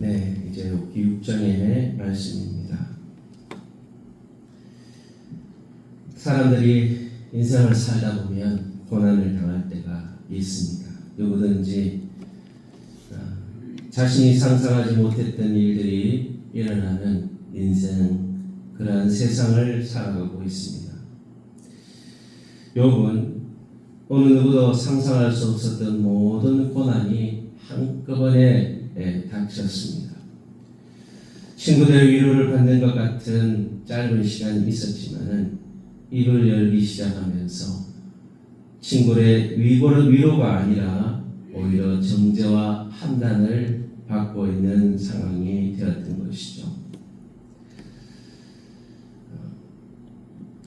네, 이제 6장의 말씀입니다. 사람들이 인생을 살다 보면 고난을 당할 때가 있습니다. 누구든지 자신이 상상하지 못했던 일들이 일어나는 인생, 그러한 세상을 살아가고 있습니다. 욥은 어느 누구도 상상할 수 없었던 모든 고난이 한꺼번에 닥쳤습니다. 친구들의 위로를 받는 것 같은 짧은 시간이 있었지만은 입을 열기 시작하면서 친구의 위로가 아니라 오히려 정죄와 판단을 받고 있는 상황이 되었던 것이죠.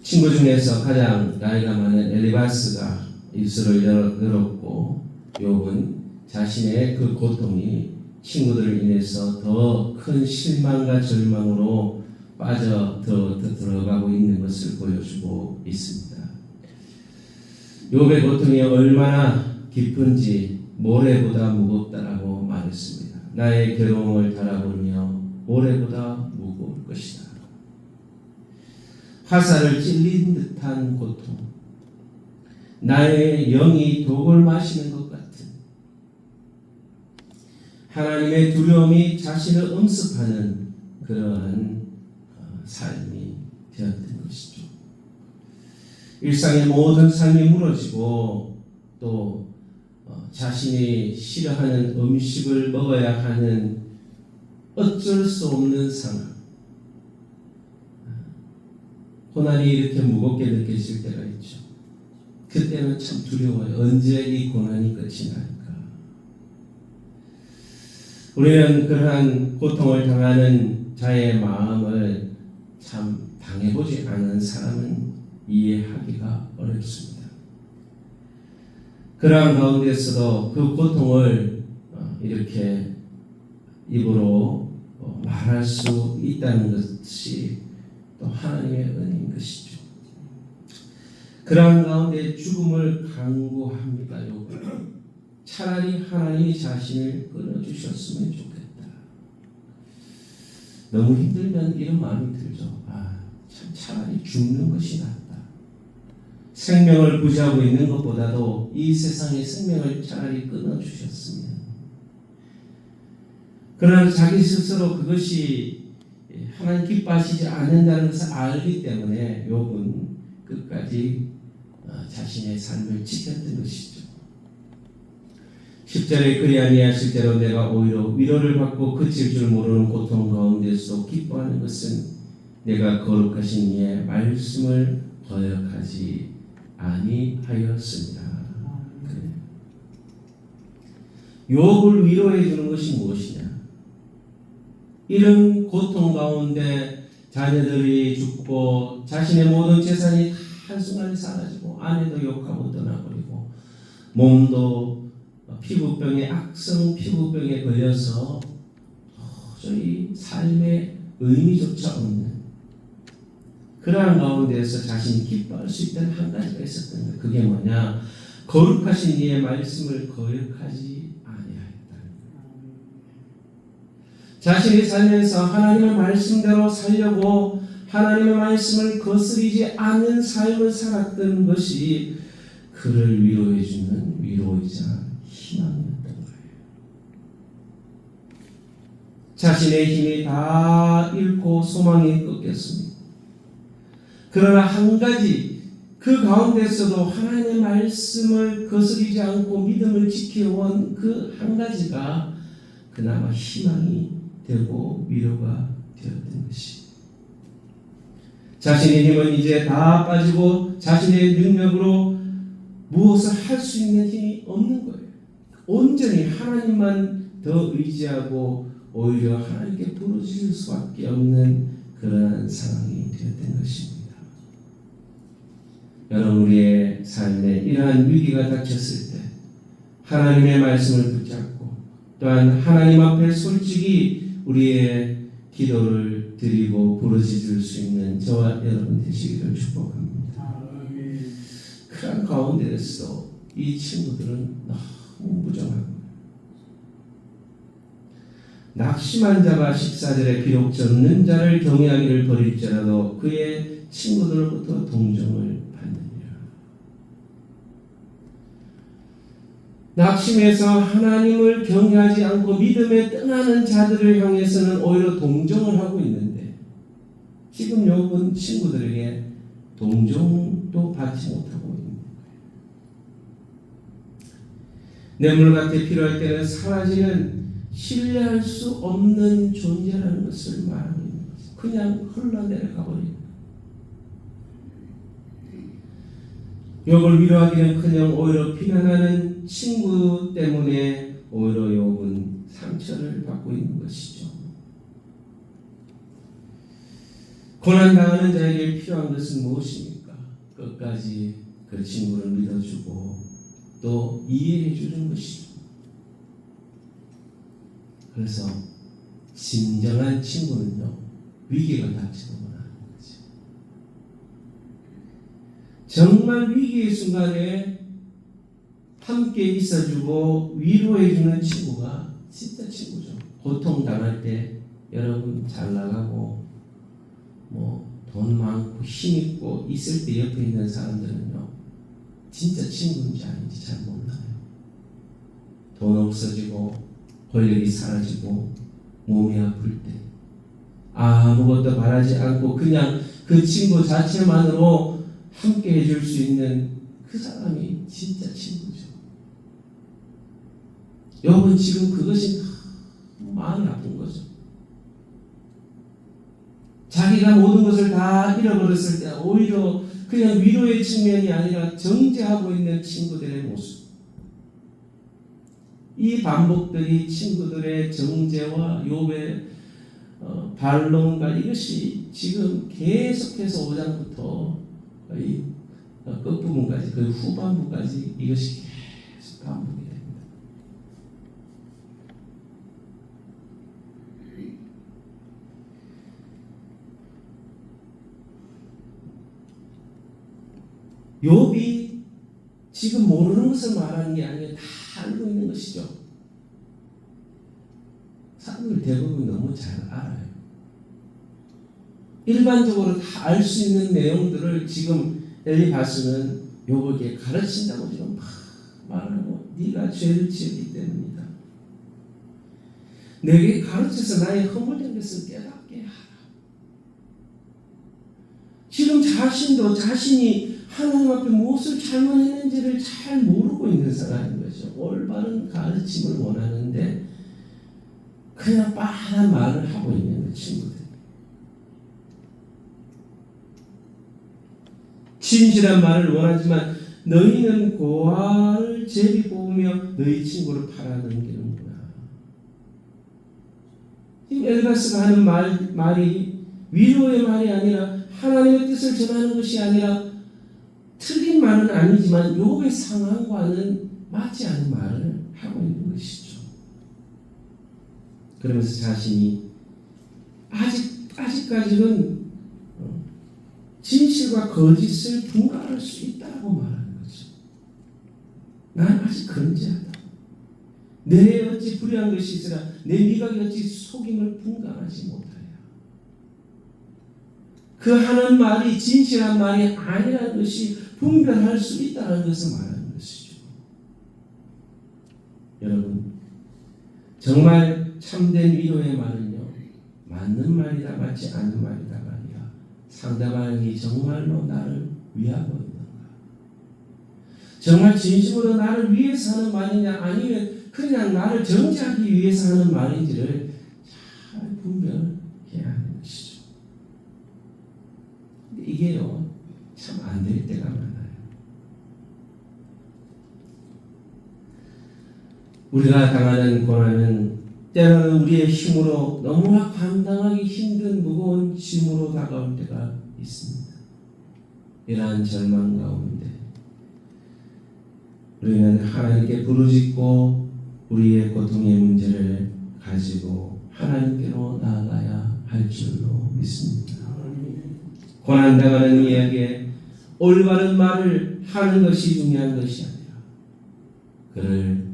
친구 중에서 가장 나이가 많은 엘리바스가 입술을 열었고 욥은 자신의 그 고통이 친구들을 인해서 더 큰 실망과 절망으로 빠져 들어가고 있는 것을 보여주고 있습니다. 욥의 고통이 얼마나 깊은지 모래보다 무겁다라고 말했습니다. 나의 괴로움을 달아보며 모래보다 무거울 것이다. 화살을 찔린 듯한 고통, 나의 영이 독을 마시는 것 같은 하나님의 두려움이 자신을 엄습하는 그러한 삶이 되었던 것이죠. 일상의 모든 삶이 무너지고 또 자신이 싫어하는 음식을 먹어야 하는 어쩔 수 없는 상황, 고난이 이렇게 무겁게 느껴질 때가 있죠. 그때는 참 두려워요. 언제 이 고난이 끝이 날까? 우리는 그러한 고통을 당하는 자의 마음을 참 당해보지 않은 사람은 이해하기가 어렵습니다. 그러한 가운데서도 그 고통을 이렇게 입으로 말할 수 있다는 것이 또 하나님의 은혜인 것이죠. 그러한 가운데 죽음을 간구합니다. 차라리 하나님이 자신을 끊어주셨으면 좋겠다. 너무 힘들면 이런 마음이 들죠. 참 차라리 죽는 것이 낫다. 생명을 부지하고 있는 것보다도 이 세상의 생명을 차라리 끊어주셨으면. 그러나 자기 스스로 그것이 하나님 기뻐하시지 않는다는 것을 알기 때문에 욥은 끝까지 자신의 삶을 지켰던 것이죠. 10절에 그리 아니하실 대로 내가 오히려 위로를 받고 그칠 줄 모르는 고통 가운데서 기뻐하는 것은 내가 거룩하신 이의 말씀을 거역하지 아니하였습니다. 욥을 위로해 주는 것이 무엇이냐? 이런 고통 가운데 자녀들이 죽고 자신의 모든 재산이 한순간에 사라지고 아내도 욕하고 떠나버리고 몸도 피부병에 악성 피부병에 걸려서 도저히 삶의 의미조차 없는 그러한 가운데에서 자신이 기뻐할 수 있던 한 가지가 있었던 거예요. 그게 뭐냐? 거룩하신 이의 말씀을 거역하지 아니하였다. 자신이 살면서 하나님의 말씀대로 살려고 하나님의 말씀을 거스르지 않는 삶을 살았던 것이 그를 위로해 주는 위로이자 희망이었던 거예요. 자신의 힘이 다 잃고 소망이 꺾였습니다. 그러나 한 가지 그 가운데서도 하나님의 말씀을 거스르지 않고 믿음을 지켜온 그 한 가지가 그나마 희망이 되고 위로가 되었던 것이. 자신의 힘은 이제 다 빠지고 자신의 능력으로 무엇을 할 수 있는 힘이 없는 거예요. 온전히 하나님만 더 의지하고 오히려 하나님께 부르짖을 수밖에 없는 그러한 상황이 되었던 것입니다. 여러분, 우리의 삶에 이러한 위기가 닥쳤을 때 하나님의 말씀을 붙잡고 또한 하나님 앞에 솔직히 우리의 기도를 드리고 부르짖을 수 있는 저와 여러분 되시기를 축복합니다. 그런 가운데서 이 친구들은 너무 무정한 거예요. 낙심한 자가 14절에 비록 젖는 자를 경외하기를 버릴지라도 그의 친구들로부터 동정을 받느니라. 낙심해서 하나님을 경외하지 않고 믿음에 떠나는 자들을 향해서는 오히려 동정을 하고 있는데 지금 욥은 친구들에게 동정도 받지 못하고 있는 거예요. 뇌물같이 필요할 때는 사라지는 신뢰할 수 없는 존재라는 것을 말하고 있는 거죠. 그냥 흘러내려가 버립니다. 욥을 위로하기는커녕 오히려 비난하는 친구 때문에 오히려 욥은 상처를 받고 있는 것이죠. 고난당하는 자에게 필요한 것은 무엇입니까? 끝까지 그 친구를 믿어주고 또 이해해 주는 것이죠. 그래서 진정한 친구는요, 위기가 닥치고만 하는 거죠. 정말 위기의 순간에 함께 있어주고 위로해주는 친구가 진짜 친구죠. 고통당할 때 여러분 잘 나가고 돈 많고 힘있고 있을 때 옆에 있는 사람들은요, 진짜 친구인지 아닌지 잘 몰라요. 돈 없어지고 권력이 사라지고 몸이 아플 때 아무것도 바라지 않고 그냥 그 친구 자체만으로 함께 해줄 수 있는 그 사람이 진짜 친구죠. 여러분 지금 그것이 마음이 아픈 거죠. 자기가 모든 것을 다 잃어버렸을 때 오히려 그냥 위로의 측면이 아니라 정죄하고 있는 친구들의 모습. 이 반복들이 친구들의 정죄와 욥의 반론과 이것이 지금 계속해서 5장부터 거의 끝부분까지 거의 후반부까지 이것이 계속 반복이 됩니다. 욥이 지금 모르는 것을 말하는 게 아니라 다 알고 있는 것이죠. 사람들 대부분 너무 잘 알아요. 일반적으로 다 알 수 있는 내용들을 지금 엘리바스는 욥에게 가르친다고 지금 말하고 네가 죄를 지었기 때문이다. 내게 가르쳐서 나의 허물된 것을 깨닫게 하라. 지금 자신도 자신이 하나님 앞에 무엇을 잘못했는지를 잘 모르고 있는 사람인 거죠. 올바른 가르침을 원하는데 그냥 뻔한 말을 하고 있는 친구들. 진실한 말을 원하지만 너희는 고아를 제비 뽑으며 너희 친구를 팔아넘기는구나. 지금 엘리바스가 하는 말이 위로의 말이 아니라 하나님의 뜻을 전하는 것이 아니라 틀린 말은 아니지만 욥의 상황과는 맞지 않은 말을 하고 있는 것이죠. 그러면서 자신이 아직까지는 진실과 거짓을 분간할 수 있다고 말하는 거죠. 난 아직 건재하다. 내 어찌 불의한 것이 있으나 내 미각이 어찌 속임을 분간하지 못하랴. 그 하는 말이 진실한 말이 아니라는 것이 분별할 수 있다는 것을 말하는 것이죠. 여러분, 정말 참된 위로의 말은요, 맞는 말이다 맞지 않는 말이다 말이야. 상대방이 정말로 나를 위하고 있는가, 정말 진심으로 나를 위해서 하는 말이냐 아니면 그냥 나를 정죄하기 위해서 하는 말인지를 잘 분별해야 하는 것이죠. 근데 이게요, 참 안 될 때가 많아요. 우리가 당하는 고난은 때로는 우리의 힘으로 너무나 감당하기 힘든 무거운 짐으로 다가올 때가 있습니다. 이러한 절망 가운데 우리는 하나님께 부르짖고 우리의 고통의 문제를 가지고 하나님께로 나아가야 할 줄로 믿습니다. 고난당하는 이에게 올바른 말을 하는 것이 중요한 것이 아니라 그를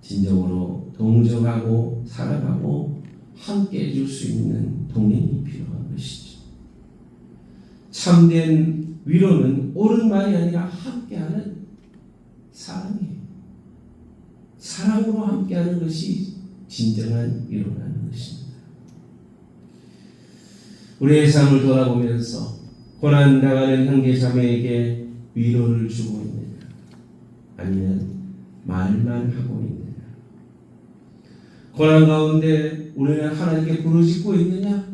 진정으로 동정하고 사랑하고 함께 해줄 수 있는 동행이 필요한 것이죠. 참된 위로는 옳은 말이 아니라 함께하는 사랑이에요. 사랑으로 함께하는 것이 진정한 위로라는 것입니다. 우리의 삶을 돌아보면서 고난당하는 형제 자매에게 위로를 주고 있느냐, 아니면 말만 하고 있느냐. 고난 가운데 우리는 하나님께 부르짖고 있느냐,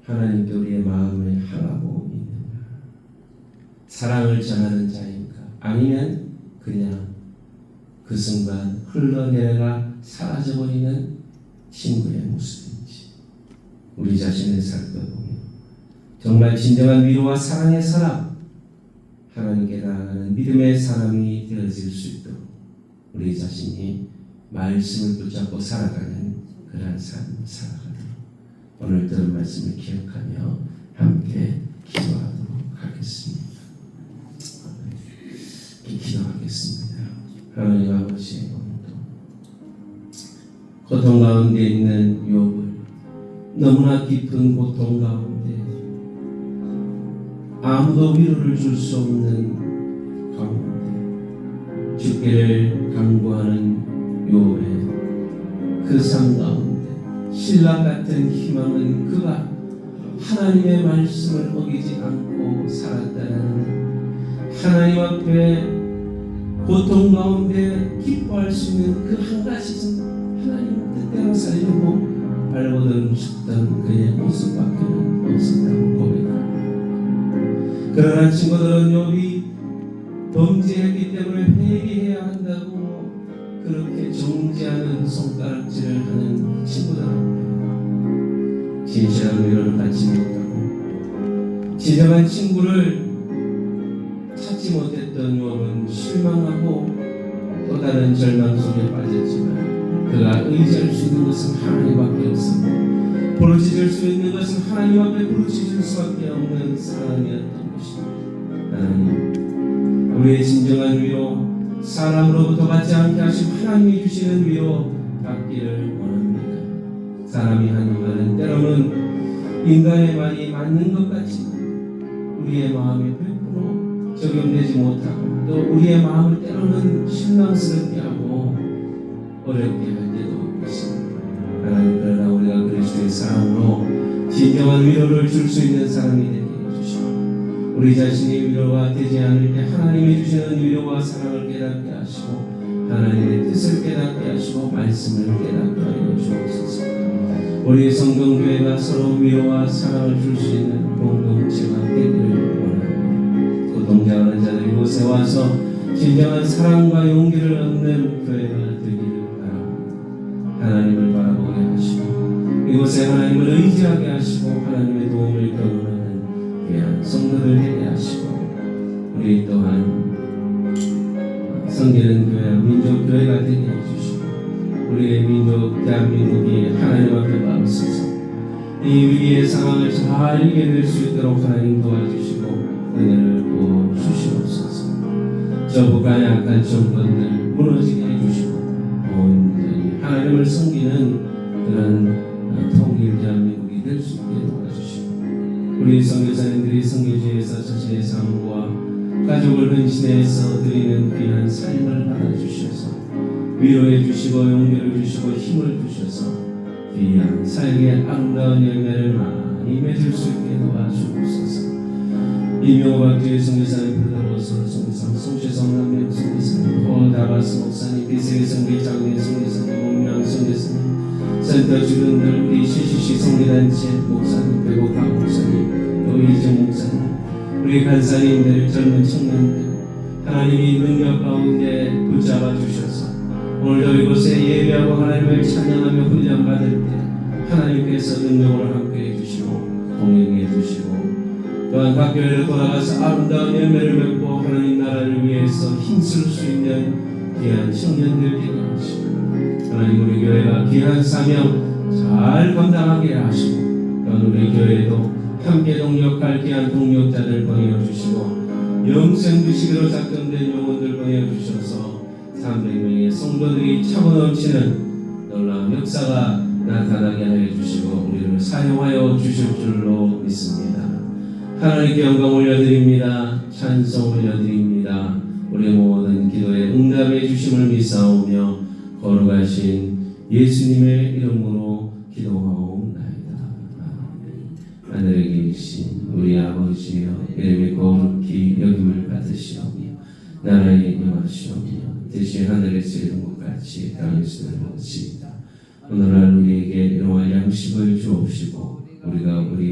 하나님께 우리의 마음을 향하고 있느냐. 사랑을 전하는 자인가, 아니면 그냥 그 순간 흘러내려가 사라져버리는 친구의 모습인지 우리 자신을 살펴보며 정말 진정한 위로와 사랑의 사람, 하나님께 나아가는 믿음의 사람이 되어질 수 있도록 우리 자신이 말씀을 붙잡고 살아가는 그러한 삶을 살아가도록 오늘 들은 말씀을 기억하며 함께 기도하도록 하겠습니다. 기도하겠습니다. 하나님 아버지, 오늘도 고통 가운데 있는 욥을 너무나 깊은 고통 가운데 아무도 위로를 줄 수 없는 가운데 죽기를 강구하는 욥의 그 삶 가운데 신랑 같은 희망은 그가 하나님의 말씀을 어기지 않고 살았다는 하나님 앞에 고통 가운데 기뻐할 수 있는 그 한 가지 하나님 뜻대로 살려고 발버둥 쳤던 그의 모습밖에는 없었다고 고백합니다. 그러나 친구들은 욥이 범죄했기 때문에 회개해야 한다고 그렇게 정죄하는 손가락질을 하는 친구들한테 진실한 위로를 받지 못하고 진정한 친구를 찾지 못했던 욥은 실망하고 또 다른 절망 속에 빠졌지만 그가 의지할 수 있는 것은 하나님밖에 없었고 부르짖을 수 있는 것은 하나님 앞에 부르짖을 수밖에 없는 사람이었던 것입니다. 하나님, 우리의 진정한 위로, 사람으로부터 받지 않게 하신 하나님이 주시는 위로 받기를 원합니다. 사람이 하는 말은 때로는 인간의 말이 맞는 것 같지만 우리의 마음에 100% 적용되지 못하고 또 우리의 마음을 때로는 실망스럽게 하고 어렵게 할 때도 있습니다. 하나님, 그러나 우리가 그리스도의 사랑으로 진정한 위로를 줄 수 있는 사람이 되게 해주시고 우리 자신이 위로가 되지 않을 때 하나님이 주시는 위로와 사랑을 깨닫게 하시고 하나님의 뜻을 깨닫게 하시고 말씀을 깨닫게 하여 주옵소서. 우리 성경교회가 서로 위로와 사랑을 줄 수 있는 공동체가 되기를 원합니다. 고통당하는 자들이 이곳에 와서 진정한 사랑과 용기를 얻는 교회가 되기를 바랍니다. 하나님을 바라보게 하시고 이곳에 하나님을 의지하게 하시고 하나님의 도움을 경험하는 귀한 성도들 되게 하시고 우리 또한 섬기는 교회, 민족교회가 되게 해주시고 우리의 민족 대한민국이 하나님 앞에 나서서 이 위기의 상황을 잘 이겨낼 수 있도록 하나님 도와주시고 은혜를 부어주시옵소서. 저 북한의 약한 정권들 무너지게 해주시고 온전히 하나님을 섬기는 그런 통일 대한민국이 될 수 있게 도와주시고 우리 선교사님들이 선교지에서 자신의 삶과 가족을 헌신해서 드리는 귀한 삶을 받아주셔서 위로해 주시고 용기를 주시고 힘을 주셔서 귀한 삶의 아름다운 열매를 많이 맺을 수 있게 도와주옵소서. 이명박교회 선교사님 브라더로서 선교사님 송채성 남명 선교사님 호다바스 목사님 비세계 선교 장례 선교사님 목명 선교사님 센터 주변들 우리 CCC 선교단체 목사님 배고파 목사님 또 이정 목사님 우리 간사님들 젊은 청년들 하나님이 능력 가운데 붙잡아 주셔서 오늘도 이곳에 예배하고 하나님을 찬양하며 훈련받을 때 하나님께서 능력으로 함께해 주시고 동행해 주시고 또한 각 교회로 돌아가서 아름다운 열매를 맺고 하나님 나라를 위해서 힘쓸 수 있는 귀한 청년들 되게 하시고 하나님 우리 교회가 귀한 사명 잘 감당하게 하시고 또한 우리 교회도 함께 동력할 귀한 동력자들 보내주시고 영생 주시기로 작정된 영혼들 보내주셔서 300명의 성도들이 차고 넘치는 놀라운 역사가 나타나게 하여 주시고 우리를 사용하여 주실 줄로 믿습니다. 하나님께 영광 올려드립니다. 찬송 올려드립니다. 우리 모든 기도에 응답해 주심을 믿사오며 거룩하신 예수님의 이름으로 기도하옵나이다. 하늘에 계신 우리 아버지여, 이름이 거룩히 여김을 받으시오며 나라에 임하시오며 대신 하늘에서 이룬 것 같이 땅에서 이루어지이다. 오늘날 우리에게 일용할 양식을 주옵시고 우리가 우리